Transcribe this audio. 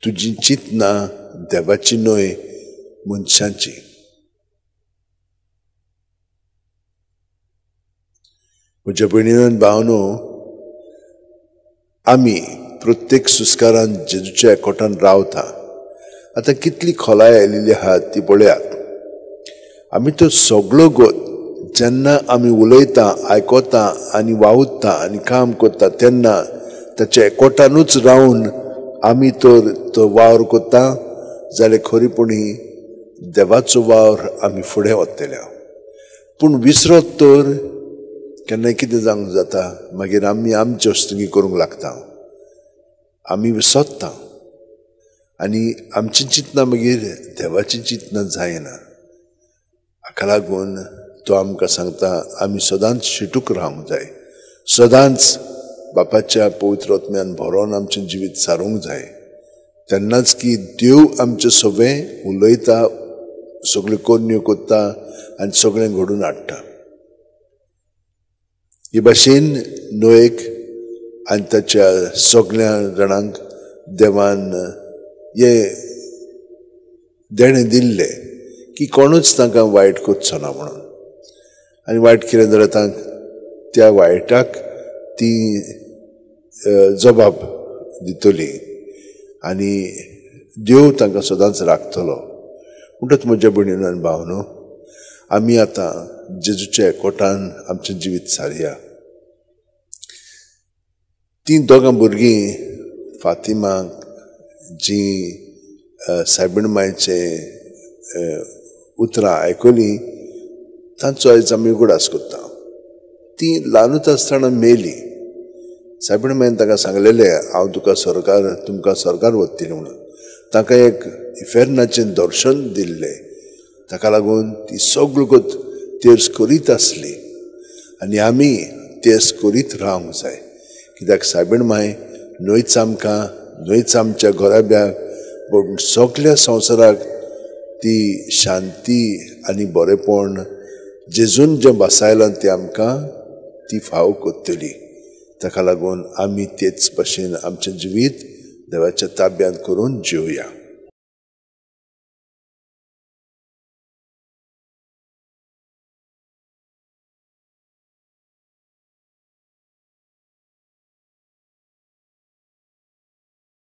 तुजी चिंतना देवाची न्हय मनशांची. म्हज्या भयणीनो आनी भावनो, आमी प्रत्येक सुस्कारान जेजूच्या एकवटान रावता. आतां कितली खोलाय आयिल्ली आहा ती पळयात. आमी तो सगळो गोत जेन्ना आमी उलयता, आयकोता आनी वावुरता आनी काम करता तेन्ना ताच्या एकवटानूच रावन आमी तो वावर करता जाल्यार खरीपणी देवाचो वावर आमी फुडें व्हरतले. पूण विसरत तर केन्नाय कितें जावंक जाता, मागीर आमी आमची अस्तंगी करूंक लागता, आमी विसरता आनी आमची चिंतना मागीर देवाची चिंतना जायना. हाका लागून तो आमकां सांगता आमी सदांच शिटूक रावंक जाय, सदांच बापाच्या पवित्र आत्म्यान भरोवन आमचें जिवीत सारूंक जाय. तेन्नाच की देव आमचें सगळें उलयता, सगळ्यो कोन्यो करता आनी सगळें घडोवन हाडटा. हे भाशेन नोएक आनी ताच्या सगळ्या जाणांक देवान हे देणें दिल्लें की कोणूच तांकां वायट करचो ना म्हणून. आनी वायट केलें जाल्यार त्या वायटाक ती जबाब दितली आनी देव तांकां सदांच राखतलो. म्हणटच म्हज्या भयणीनो आनी भावनो, आमी आतां जेजूच्या एकवटान आमचें जिवीत सारया. ती दोगां भुरगीं फातिमाक जी सायबीण मायचे उतरां आयकली तांचो आयज आमी उगडास करता. ती ल्हानूच आसतना मेली. सायबीण मायन ताका सांगलेलें हांव तुमकां सरकार व्हरतलें म्हणून. ताका एक इफेर्नाचें दर्शन दिल्लें. ताका लागून ती सगळो गोत तेर्स करीत आसली आनी आमी तेर्स करीत रावंक जाय. कित्याक सायबीण माय न्हयच आमकां, न्हयच आमच्या घोराब्याक, पूण सगळ्या संवसाराक ती शांती आनी बरेपण जेजून जें बसायलां तें आमकां ती फाव करतली. ताका लागून आमी तेच भाशेन आमचें जिवीत देवाच्या ताब्यांत करून जिवया.